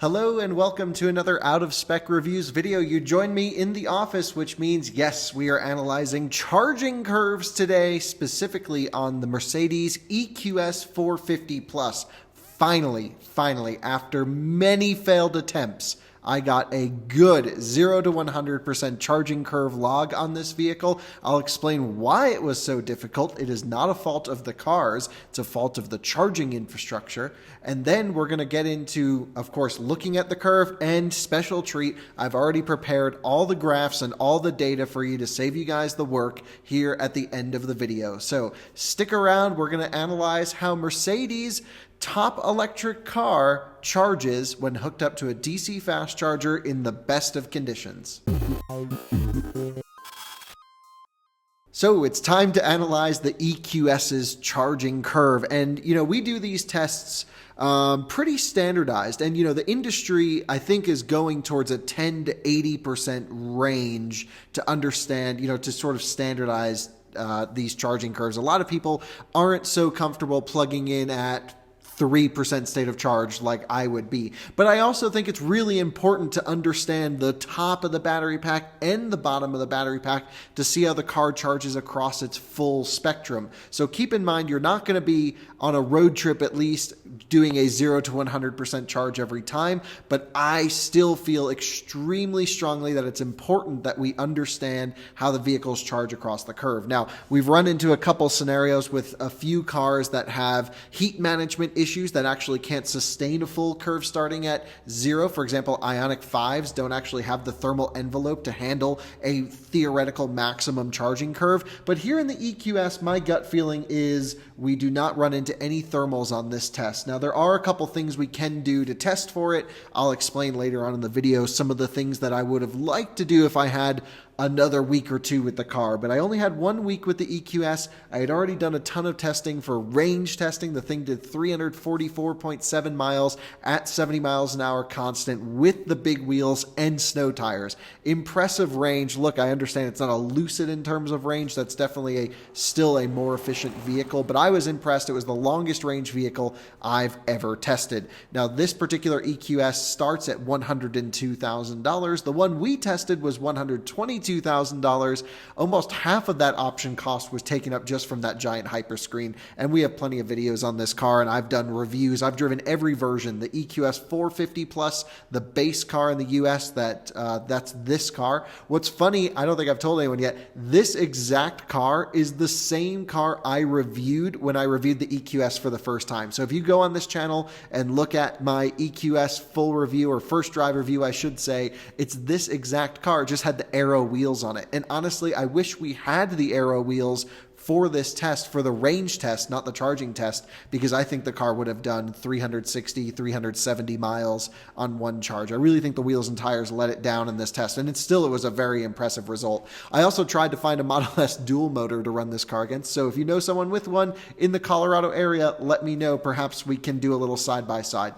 Hello and welcome to another Out of Spec Reviews video. You join me in the office, which means, yes, we are analyzing charging curves today, specifically on the Mercedes EQS 450 Plus. Finally, after many failed attempts, I got a good 0 to 100% charging curve log on this vehicle. I'll explain why it was so difficult. It is not a fault of the cars. It's a fault of the charging infrastructure. And then we're going to get into, of course, looking at the curve and special treat. I've already prepared all the graphs and all the data for you to save you guys the work here at the end of the video. So stick around. We're going to analyze how Mercedes top electric car charges when hooked up to a DC fast charger in the best of conditions. So it's time to analyze the EQS's charging curve. And, we do these tests pretty standardized. And, the industry, I think, is going towards a 10 to 80% range to understand, to sort of standardize these charging curves. A lot of people aren't so comfortable plugging in at 3% state of charge like I would be. But I also think it's really important to understand the top of the battery pack and the bottom of the battery pack to see how the car charges across its full spectrum. So keep in mind, you're not going to be on a road trip at least doing a 0 to 100% charge every time, but I still feel extremely strongly that it's important that we understand how the vehicles charge across the curve. Now, we've run into a couple scenarios with a few cars that have heat management issues that actually can't sustain a full curve starting at 0. For example, Ioniq 5s don't actually have the thermal envelope to handle a theoretical maximum charging curve. But here in the EQS, my gut feeling is we do not run into any thermals on this test. Now, there are a couple things we can do to test for it. I'll explain later on in the video some of the things that I would have liked to do if I had another week or two with the car, but I only had 1 week with the EQS. I had already done a ton of testing for range testing. The thing did 344.7 miles at 70 miles an hour constant with the big wheels and snow tires. Impressive range. Look, I understand it's not a Lucid in terms of range. That's definitely still a more efficient vehicle, but I was impressed. It was the longest range vehicle I've ever tested. Now, this particular EQS starts at $102,000. The one we tested was $122,000. Almost half of that option cost was taken up just from that giant hyperscreen. And we have plenty of videos on this car, and I've done reviews. I've driven every version, the EQS 450 Plus, the base car in the US, that's this car. What's funny, I don't think I've told anyone yet, this exact car is the same car I reviewed when I reviewed the EQS for the first time. So if you go on this channel and look at my EQS full review, or first drive review, I should say, it's this exact car. It just had the Aero wheels on it. And honestly, I wish we had the Aero wheels for this test, for the range test, not the charging test, because I think the car would have done 360, 370 miles on one charge. I really think the wheels and tires let it down in this test, and it was a very impressive result. I also tried to find a Model S dual motor to run this car against, so if you know someone with one in the Colorado area, let me know. Perhaps we can do a little side-by-side.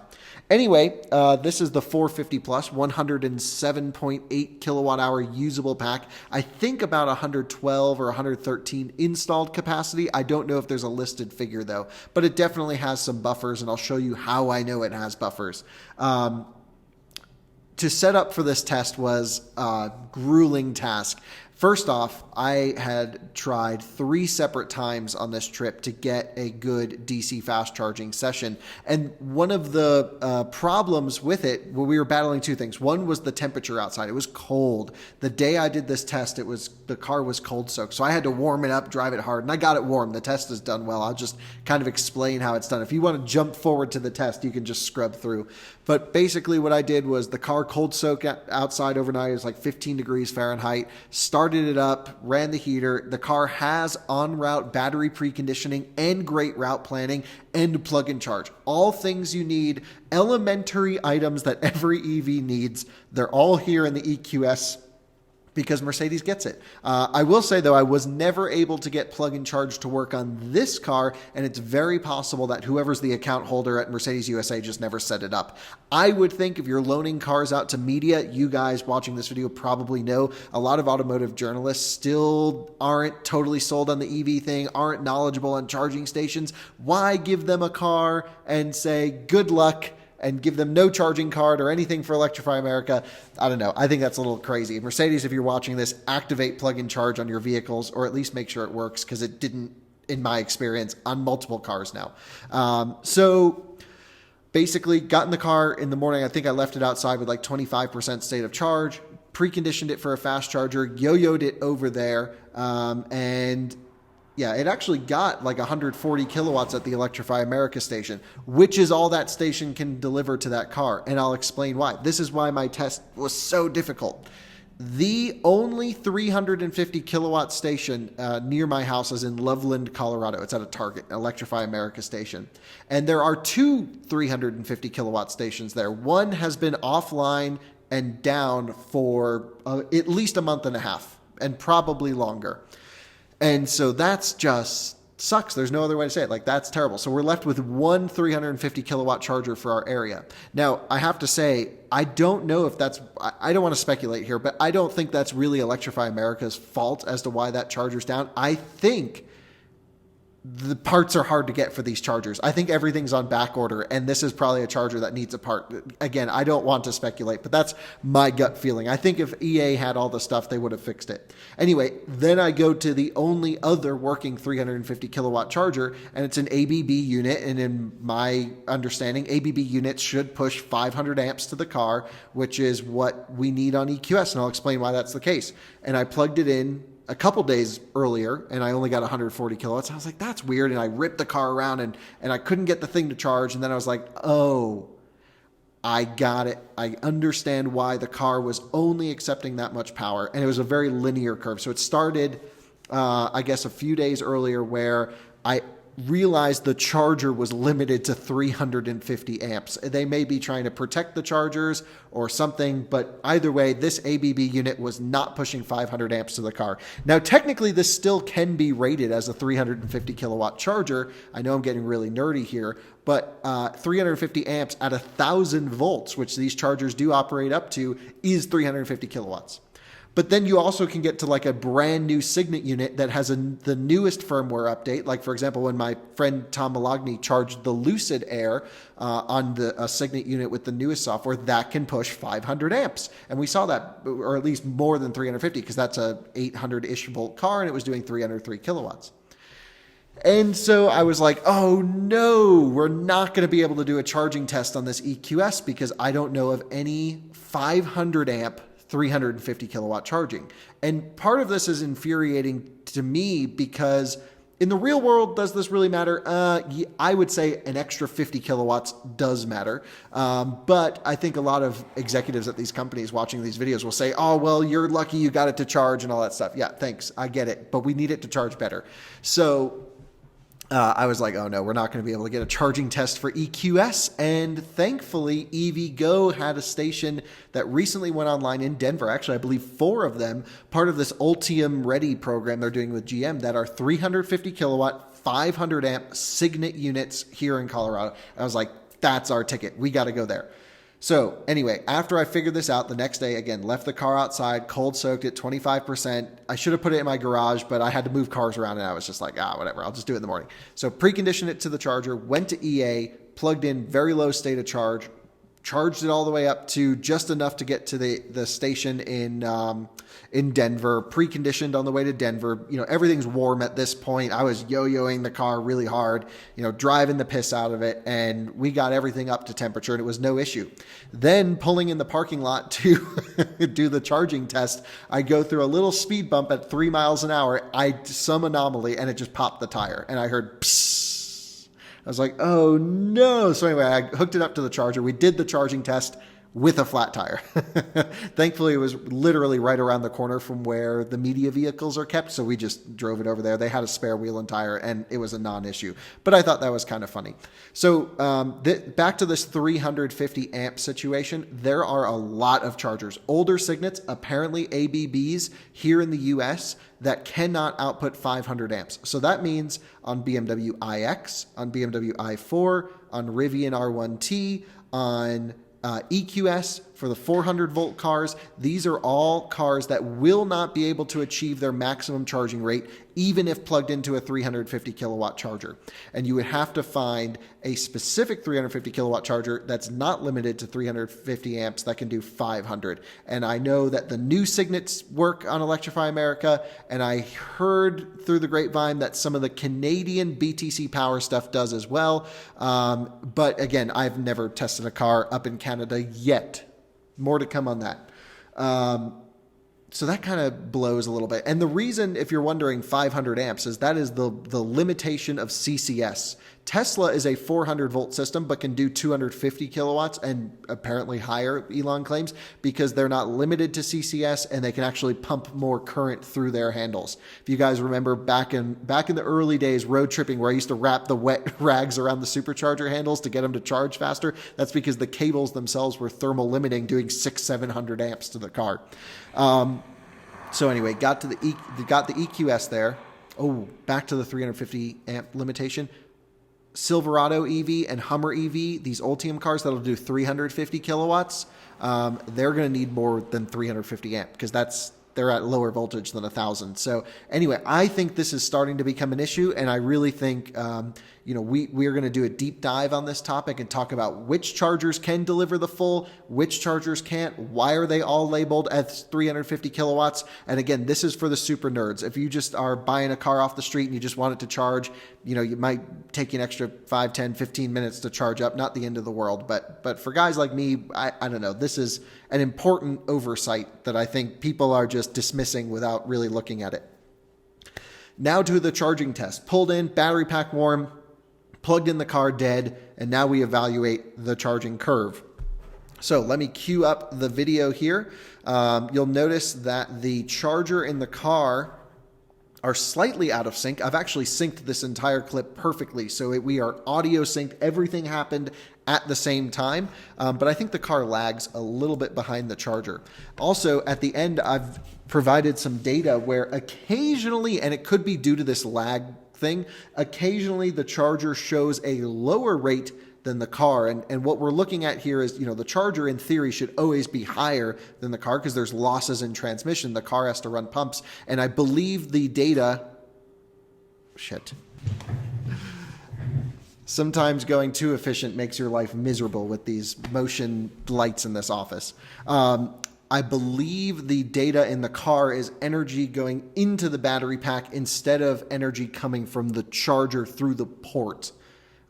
Anyway, this is the 450 Plus, 107.8 kilowatt hour usable pack. I think about 112 or 113 installed capacity. I don't know if there's a listed figure though, but it definitely has some buffers, and I'll show you how I know it has buffers. To set up for this test was a grueling task. First off, I had tried 3 separate times on this trip to get a good DC fast charging session. And one of the problems with it, well, we were battling 2 things. One was the temperature outside. It was cold. The day I did this test, the car was cold soaked. So I had to warm it up, drive it hard, and I got it warm. The test is done well. I'll just kind of explain how it's done. If you want to jump forward to the test, you can just scrub through. But basically what I did was the car cold soaked outside overnight. It was like 15 degrees Fahrenheit. Started it up, ran the heater. The car has on-route battery preconditioning and great route planning and plug and charge. All things you need, elementary items that every EV needs. They're all here in the EQS because Mercedes gets it. I will say, though, I was never able to get plug and charge to work on this car, and it's very possible that whoever's the account holder at Mercedes USA just never set it up. I would think if you're loaning cars out to media, you guys watching this video probably know a lot of automotive journalists still aren't totally sold on the EV thing, aren't knowledgeable on charging stations. Why give them a car and say, good luck, and give them no charging card or anything for Electrify America. I don't know. I think that's a little crazy. Mercedes, if you're watching this, activate plug-in charge on your vehicles, or at least make sure it works, because it didn't, in my experience, on multiple cars now. So basically got in the car in the morning. I think I left it outside with like 25% state of charge, preconditioned it for a fast charger, yo-yoed it over there, and yeah, it actually got like 140 kilowatts at the Electrify America station, which is all that station can deliver to that car. And I'll explain why. This is why my test was so difficult. The only 350 kilowatt station near my house is in Loveland, Colorado. It's at a Target, Electrify America station. And there are two 350 kilowatt stations there. One has been offline and down for at least a month and a half, and probably longer. And so that's just sucks. There's no other way to say it. Like, that's terrible. So we're left with one 350 kilowatt charger for our area. Now, I have to say, I don't know if that's, I don't want to speculate here, but I don't think that's really Electrify America's fault as to why that charger's down. I think the parts are hard to get for these chargers. I think everything's on back order, and this is probably a charger that needs a part. Again, I don't want to speculate, but that's my gut feeling. I think if EA had all the stuff, they would have fixed it. Anyway, then I go to the only other working 350 kilowatt charger, and it's an ABB unit. And in my understanding, ABB units should push 500 amps to the car, which is what we need on EQS. And I'll explain why that's the case. And I plugged it in a couple days earlier, and I only got 140 kilowatts. I was like, that's weird. And I ripped the car around, and I couldn't get the thing to charge. And then I was like, oh, I got it. I understand why the car was only accepting that much power. And it was a very linear curve. So it started, I guess, a few days earlier, where I realized the charger was limited to 350 amps. They may be trying to protect the chargers or something, but either way, this ABB unit was not pushing 500 amps to the car. Now, technically, this still can be rated as a 350 kilowatt charger. I know I'm getting really nerdy here, but 350 amps at 1,000 volts, which these chargers do operate up to, is 350 kilowatts. But then you also can get to like a brand new Signet unit that has the newest firmware update. Like, for example, when my friend Tom Malogny charged the Lucid Air on a Signet unit with the newest software, that can push 500 amps. And we saw that, or at least more than 350, because that's a 800-ish volt car, and it was doing 303 kilowatts. And so I was like, oh no, we're not going to be able to do a charging test on this EQS because I don't know of any 500 amp 350 kilowatt charging. And part of this is infuriating to me because in the real world, does this really matter? I would say an extra 50 kilowatts does matter. But I think a lot of executives at these companies watching these videos will say, oh, well, you're lucky you got it to charge and all that stuff. Yeah, thanks. I get it. But we need it to charge better. So I was like, oh no, we're not going to be able to get a charging test for EQS. And thankfully, EVgo had a station that recently went online in Denver. Actually, I believe 4 of them, part of this Ultium Ready program they're doing with GM, that are 350 kilowatt, 500 amp Signet units here in Colorado. I was like, that's our ticket. We got to go there. So anyway, after I figured this out, the next day, again, left the car outside, cold soaked it, 25%. I should have put it in my garage, but I had to move cars around, and I was just like, whatever, I'll just do it in the morning. So preconditioned it to the charger, went to EA, plugged in very low state of charge, charged it all the way up to just enough to get to the station in Denver, preconditioned on the way to Denver. You know, everything's warm at this point. I was yo-yoing the car really hard, driving the piss out of it, and we got everything up to temperature, and it was no issue. Then pulling in the parking lot to do the charging test, I go through a little speed bump at 3 miles an hour. Some anomaly, and it just popped the tire, and I heard psst. I was like, oh no. So anyway, I hooked it up to the charger. We did the charging test with a flat tire. Thankfully, it was literally right around the corner from where the media vehicles are kept, so we just drove it over there. They had a spare wheel and tire, and it was a non-issue. But I thought that was kind of funny. So back to this 350 amp situation, there are a lot of chargers. Older Signets, apparently ABBs here in the US, that cannot output 500 amps. So that means on BMW iX, on BMW i4, on Rivian R1T, on EQS, for the 400 volt cars, these are all cars that will not be able to achieve their maximum charging rate, even if plugged into a 350 kilowatt charger. And you would have to find a specific 350 kilowatt charger that's not limited to 350 amps that can do 500. And I know that the new signets work on Electrify America, and I heard through the grapevine that some of the Canadian BTC Power stuff does as well. But again, I've never tested a car up in Canada yet. More to come on that. So that kind of blows a little bit. And the reason, if you're wondering, 500 amps is that is the limitation of CCS. Tesla is a 400 volt system, but can do 250 kilowatts and apparently higher, Elon claims, because they're not limited to CCS and they can actually pump more current through their handles. If you guys remember back in the early days, road tripping, where I used to wrap the wet rags around the supercharger handles to get them to charge faster, that's because the cables themselves were thermal limiting, doing 600-700 amps to the car. So anyway, got the EQS there. Oh, back to the 350 amp limitation. Silverado EV and Hummer EV, these Ultium cars that'll do 350 kilowatts, they're going to need more than 350 amp because they're at lower voltage than 1,000. So anyway, I think this is starting to become an issue, and I really think we are going to do a deep dive on this topic and talk about which chargers can deliver the full, which chargers can't, why are they all labeled as 350 kilowatts. And again, this is for the super nerds. If you just are buying a car off the street and you just want it to charge, you might take you an extra 5, 10, 15 minutes to charge up. Not the end of the world, but for guys like me, I don't know. This is an important oversight that I think people are just dismissing without really looking at it. Now to the charging test. Pulled in, battery pack warm, plugged in the car dead, and now we evaluate the charging curve. So let me cue up the video here. You'll notice that the charger in the car are slightly out of sync. I've actually synced this entire clip perfectly. So we are audio synced. Everything happened at the same time. But I think the car lags a little bit behind the charger. Also, at the end, I've provided some data where occasionally, and it could be due to this lag thing, occasionally the charger shows a lower rate than the car. And what we're looking at here is, the charger in theory should always be higher than the car because there's losses in transmission. The car has to run pumps. And I believe the data, sometimes going too efficient makes your life miserable with these motion lights in this office. I believe the data in the car is energy going into the battery pack instead of energy coming from the charger through the port.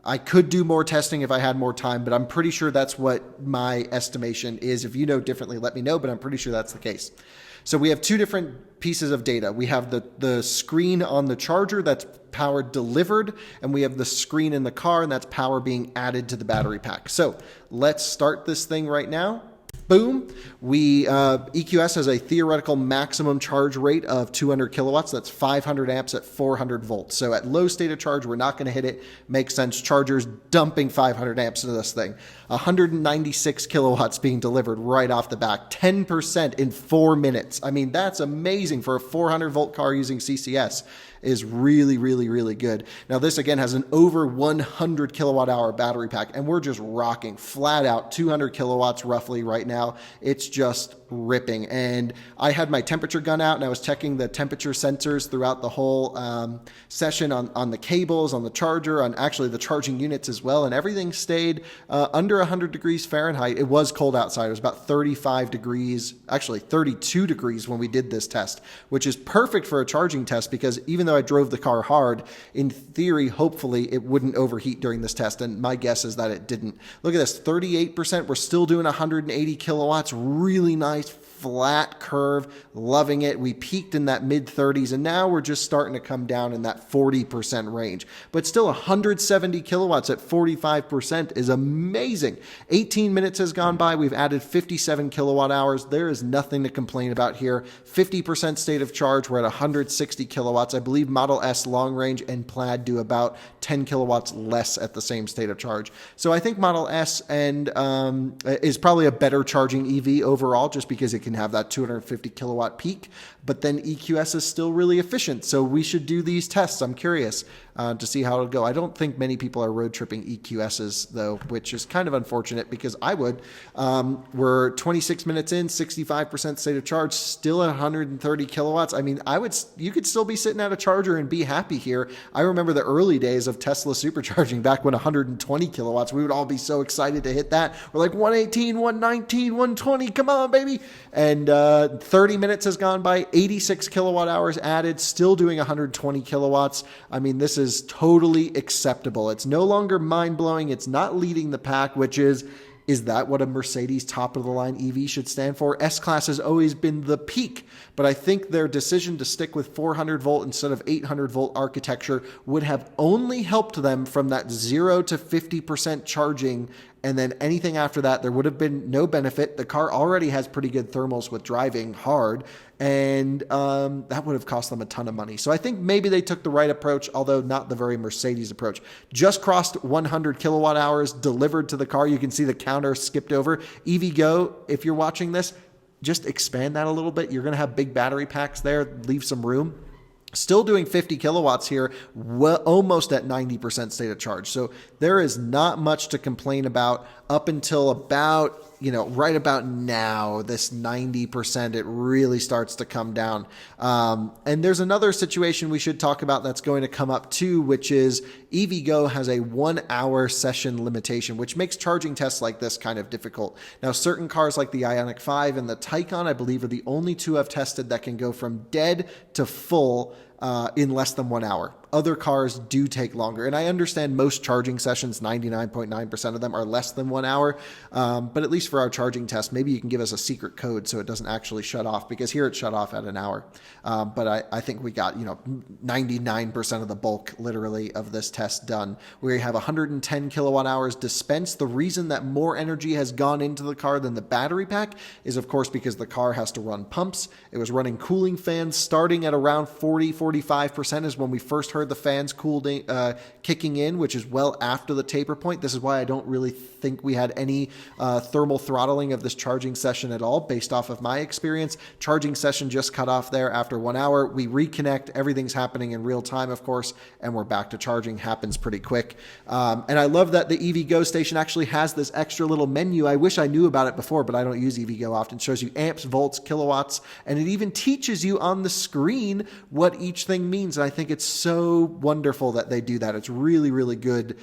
I could do more testing if I had more time, but I'm pretty sure that's what my estimation is. If you know differently, let me know, but I'm pretty sure that's the case. So we have two different pieces of data. We have the screen on the charger, that's power delivered, and we have the screen in the car, and that's power being added to the battery pack. So let's start this thing right now. Boom. EQS has a theoretical maximum charge rate of 200 kilowatts. That's 500 amps at 400 volts. So at low state of charge, we're not going to hit it. Makes sense. Chargers dumping 500 amps into this thing. 196 kilowatts being delivered right off the bat. 10% in 4 minutes. I mean, that's amazing for a 400 volt car using CCS. Is really, really, really good. Now, this again has an over 100 kilowatt hour battery pack, and we're just rocking flat out 200 kilowatts roughly right now. It's just ripping. And I had my temperature gun out and I was checking the temperature sensors throughout the whole session on the cables, on the charger, on actually the charging units as well. And everything stayed under 100 degrees Fahrenheit. It was cold outside. It was about 35 degrees, actually 32 degrees when we did this test, which is perfect for a charging test because even though I drove the car hard, in theory, hopefully it wouldn't overheat during this test. And my guess is that it didn't. Look at this, 38%. We're still doing 180 kilowatts. Really nice flat curve, loving it. We peaked in that mid 30s and now we're just starting to come down in that 40% range, but still 170 kilowatts at 45% is amazing. 18 minutes has gone by. We've added 57 kilowatt hours. There is nothing to complain about here. 50% state of charge. We're at 160 kilowatts. I believe Model S long range and Plaid do about 10 kilowatts less at the same state of charge. So I think Model S and is probably a better charging EV overall just because it can have that 250 kilowatt peak, but then EQS is still really efficient. So we should do these tests. I'm curious. to see how it'll go. I don't think many people are road tripping EQSs though, which is kind of unfortunate because I would. We're 26 minutes in, 65% state of charge, still at 130 kilowatts. I mean, you could still be sitting at a charger and be happy here. I remember the early days of Tesla supercharging back when 120 kilowatts, we would all be so excited to hit that. We're like 118, 119, 120, come on, baby. And 30 minutes has gone by, 86 kilowatt hours added, still doing 120 kilowatts. I mean, this is totally acceptable. It's no longer mind-blowing. It's not leading the pack, which is that what a Mercedes top-of-the-line EV should stand for? S-Class has always been the peak, but I think their decision to stick with 400-volt instead of 800-volt architecture would have only helped them from that 0 to 50% charging, and then anything after that, there would have been no benefit. The car already has pretty good thermals with driving hard, and that would have cost them a ton of money. So I think maybe they took the right approach, although not the very Mercedes approach. Just crossed 100 kilowatt hours delivered to the car. You can see the counter skipped over. EVgo, if you're watching this, just expand that a little bit. You're going to have big battery packs there. Leave some room. Still doing 50 kilowatts here, almost at 90% state of charge. So there is not much to complain about up until about, right about now, this 90%, it really starts to come down. And there's another situation we should talk about that's going to come up too, which is EVgo has a 1 hour session limitation, which makes charging tests like this kind of difficult. Now, certain cars like the Ioniq 5 and the Taycan, I believe, are the only two I've tested that can go from dead to full in less than 1 hour. Other cars do take longer. And I understand most charging sessions, 99.9% of them are less than 1 hour. But at least for our charging test, maybe you can give us a secret code so it doesn't actually shut off, because here it shut off at an hour. But I think we got, 99% of the bulk literally of this test done. We have 110 kilowatt hours dispensed. The reason that more energy has gone into the car than the battery pack is, of course, because the car has to run pumps. It was running cooling fans starting at around 45% is when we first heard the fans kicking in, which is well after the taper point. This is why I don't really think we had any thermal throttling of this charging session at all, based off of my experience. Charging session just cut off there after 1 hour. We reconnect. Everything's happening in real time, of course, and we're back to charging. Happens pretty quick. And I love that the EVgo station actually has this extra little menu. I wish I knew about it before, but I don't use EVgo often. It shows you amps, volts, kilowatts, and it even teaches you on the screen what each thing means. And I think it's so wonderful that they do that. It's really, really good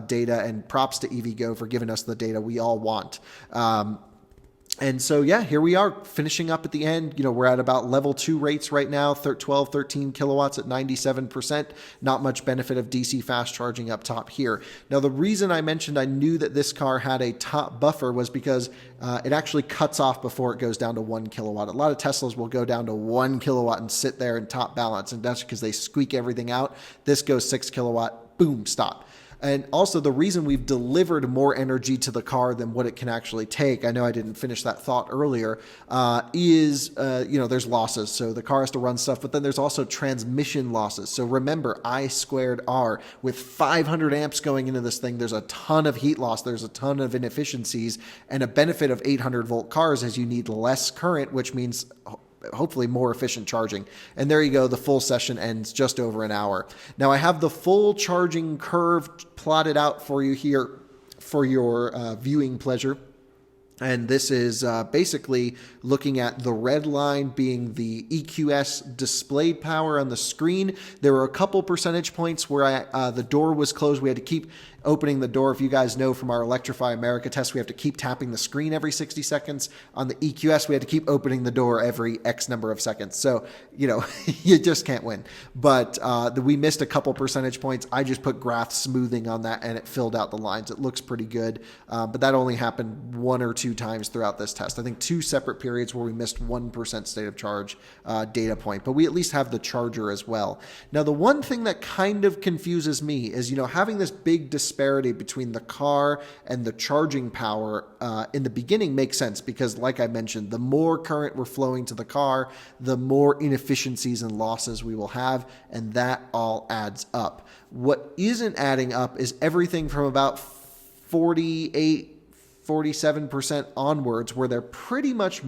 data, and props to EVgo for giving us the data we all want. And so, yeah, here we are finishing up at the end. We're at about level 2 rates right now, 12, 13 kilowatts at 97%. Not much benefit of DC fast charging up top here. Now, the reason I mentioned I knew that this car had a top buffer was because it actually cuts off before it goes down to 1 kilowatt. A lot of Teslas will go down to 1 kilowatt and sit there and top balance, and that's because they squeak everything out. This goes 6 kilowatt, boom, stop. And also, the reason we've delivered more energy to the car than what it can actually take, I know I didn't finish that thought earlier, is, there's losses. So the car has to run stuff, but then there's also transmission losses. So remember, I squared R. With 500 amps going into this thing, there's a ton of heat loss. There's a ton of inefficiencies. And a benefit of 800 volt cars is you need less current, which means hopefully more efficient charging. And there you go. The full session ends just over an hour. Now I have the full charging curve plotted out for you here for your viewing pleasure. And this is basically looking at the red line being the EQS displayed power on the screen. There were a couple percentage points where the door was closed. We had to keep opening the door. If you guys know from our Electrify America test, we have to keep tapping the screen every 60 seconds. On the EQS, we had to keep opening the door every X number of seconds. So, you just can't win. But we missed a couple percentage points. I just put graph smoothing on that, and it filled out the lines. It looks pretty good. But that only happened 1 or 2 times throughout this test. I think 2 separate periods where we missed 1% state of charge data point. But we at least have the charger as well. Now, the one thing that kind of confuses me is, having this big disparity between the car and the charging power in the beginning makes sense, because like I mentioned, the more current we're flowing to the car, the more inefficiencies and losses we will have, and that all adds up. What isn't adding up is everything from about 47% onwards, where they're pretty much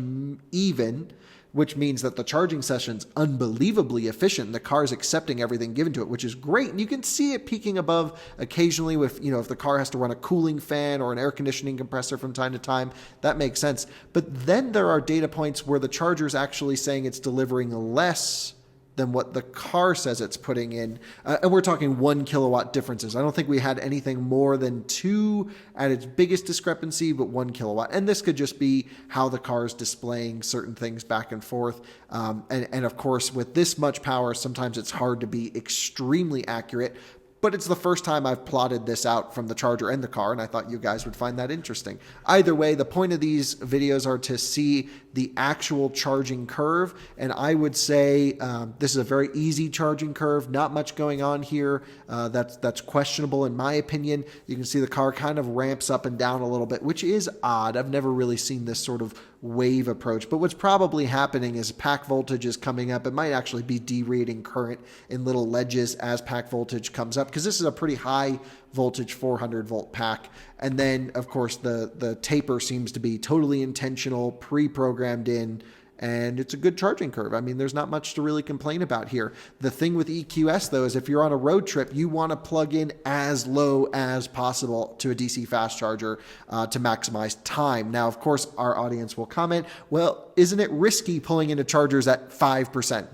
even. which means that the charging session's unbelievably efficient. The car's accepting everything given to it, which is great. And you can see it peaking above occasionally with, if the car has to run a cooling fan or an air conditioning compressor from time to time. That makes sense. But then there are data points where the charger's actually saying it's delivering less than what the car says it's putting in. And we're talking 1 kilowatt differences. I don't think we had anything more than 2 at its biggest discrepancy, but 1 kilowatt. And this could just be how the car is displaying certain things back and forth. And of course, with this much power, sometimes it's hard to be extremely accurate. But it's the first time I've plotted this out from the charger and the car, and I thought you guys would find that interesting. Either way, the point of these videos are to see the actual charging curve, and I would say this is a very easy charging curve, not much going on here. That's questionable in my opinion. You can see the car kind of ramps up and down a little bit, which is odd. I've never really seen this sort of wave approach, but what's probably happening is pack voltage is coming up. It might actually be derating current in little ledges as pack voltage comes up, because this is a pretty high voltage 400 volt pack. And then of course the taper seems to be totally intentional, pre-programmed in, and it's a good charging curve. I mean, there's not much to really complain about here. The thing with EQS though is if you're on a road trip, you want to plug in as low as possible to a DC fast charger to maximize time. Now, of course, our audience will comment, well, isn't it risky pulling into chargers at 5%?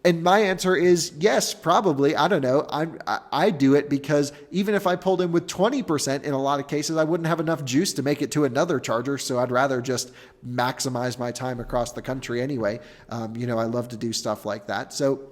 And my answer is yes, probably. I don't know. I do it because even if I pulled in with 20%, in a lot of cases, I wouldn't have enough juice to make it to another charger. So I'd rather just maximize my time across the country anyway. I love to do stuff like that. So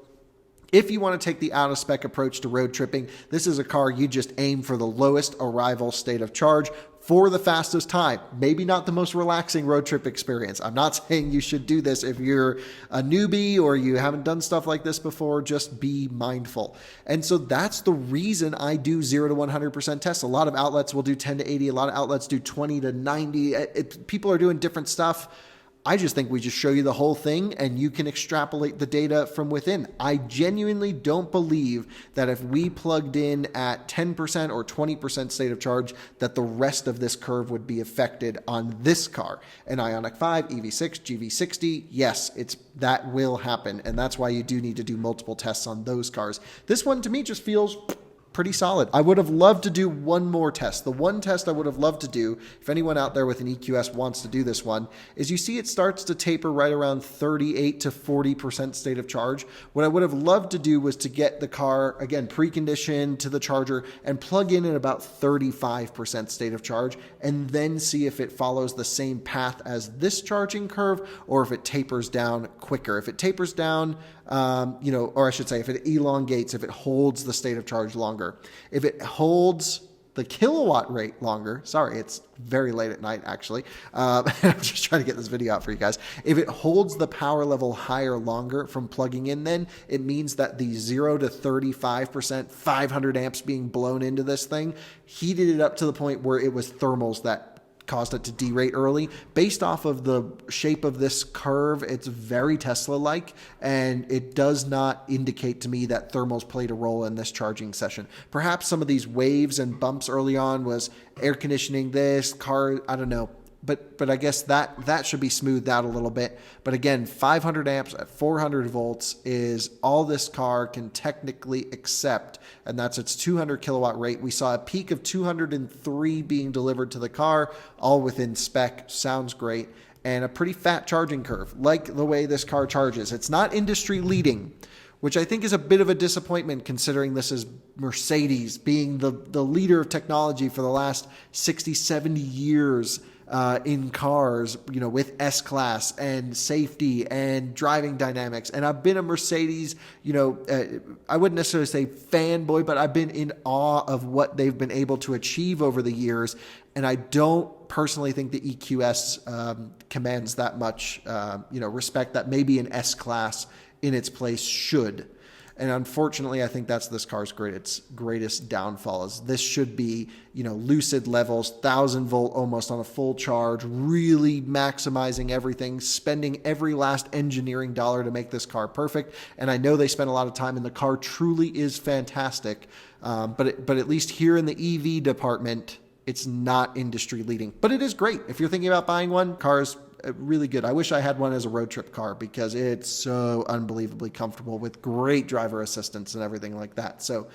if you want to take the out-of-spec approach to road tripping, this is a car you just aim for the lowest arrival state of charge for the fastest time. Maybe not the most relaxing road trip experience. I'm not saying you should do this if you're a newbie or you haven't done stuff like this before. Just be mindful. And so that's the reason I do 0 to 100% tests. A lot of outlets will do 10 to 80. A lot of outlets do 20 to 90. People are doing different stuff. I just think we just show you the whole thing and you can extrapolate the data from within. I genuinely don't believe that if we plugged in at 10% or 20% state of charge, that the rest of this curve would be affected on this car. An Ioniq 5, EV6, GV60, yes, that will happen. And that's why you do need to do multiple tests on those cars. This one to me just feels pretty solid. I would have loved to do one more test. The one test I would have loved to do, if anyone out there with an EQS wants to do this one, is you see it starts to taper right around 38 to 40% state of charge. What I would have loved to do was to get the car, again, preconditioned to the charger and plug in at about 35% state of charge, and then see if it follows the same path as this charging curve or if it tapers down quicker. If it tapers down, or I should say, if it elongates, if it holds the state of charge longer, if it holds the kilowatt rate longer, sorry, it's very late at night actually. I'm just trying to get this video out for you guys. If it holds the power level higher longer from plugging in, then it means that the 0 to 35%, 500 amps being blown into this thing, heated it up to the point where it was thermals that caused it to derate early. Based off of the shape of this curve, it's very Tesla-like, and it does not indicate to me that thermals played a role in this charging session. Perhaps some of these waves and bumps early on was air conditioning this car, I don't know. But I guess that should be smoothed out a little bit. But again, 500 amps at 400 volts is all this car can technically accept, and that's its 200 kilowatt rate. We saw a peak of 203 being delivered to the car, all within spec. Sounds great. And a pretty fat charging curve, like the way this car charges. It's not industry leading, which I think is a bit of a disappointment considering this is Mercedes being the leader of technology for the last 60, 70 years. In cars, with S-Class and safety and driving dynamics. And I've been a Mercedes, I wouldn't necessarily say fanboy, but I've been in awe of what they've been able to achieve over the years. And I don't personally think the EQS commands that much, respect that maybe an S-Class in its place should. And unfortunately, I think that's this car's greatest downfall. Is this should be, lucid levels, 1,000 volt almost on a full charge, really maximizing everything, spending every last engineering dollar to make this car perfect. And I know they spent a lot of time, and the car truly is fantastic. But at least here in the EV department, it's not industry leading. But it is great. If you're thinking about buying one, cars really good. I wish I had one as a road trip car because it's so unbelievably comfortable with great driver assistance and everything like that. So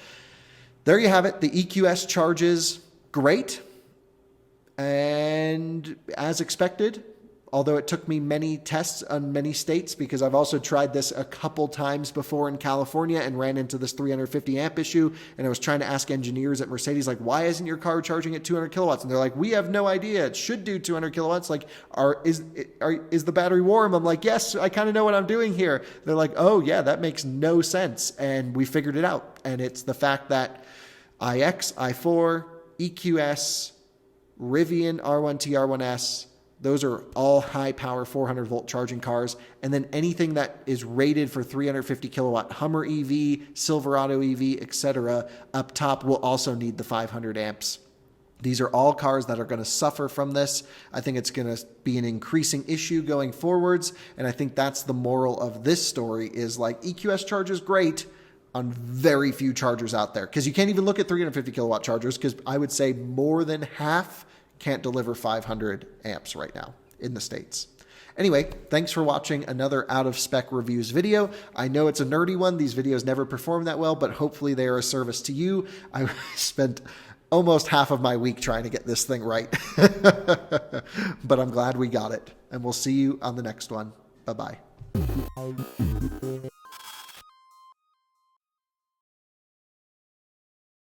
there you have it. The EQS charges great. And as expected, although it took me many tests on many states, because I've also tried this a couple times before in California and ran into this 350 amp issue. And I was trying to ask engineers at Mercedes, like, why isn't your car charging at 200 kilowatts? And they're like, we have no idea. It should do 200 kilowatts. Like, is the battery warm? I'm like, yes, I kind of know what I'm doing here. They're like, oh yeah, that makes no sense. And we figured it out. And it's the fact that iX, i4, EQS, Rivian R1T, R1S, those are all high power 400 volt charging cars. And then anything that is rated for 350 kilowatt, Hummer EV, Silverado EV, etc., up top will also need the 500 amps. These are all cars that are going to suffer from this. I think it's going to be an increasing issue going forwards. And I think that's the moral of this story is like EQS charges great on very few chargers out there. Because you can't even look at 350 kilowatt chargers because I would say more than half can't deliver 500 amps right now in the States. Anyway, thanks for watching another Out of Spec Reviews video. I know it's a nerdy one. These videos never perform that well, but hopefully they are a service to you. I spent almost half of my week trying to get this thing right, but I'm glad we got it. And we'll see you on the next one. Bye-bye.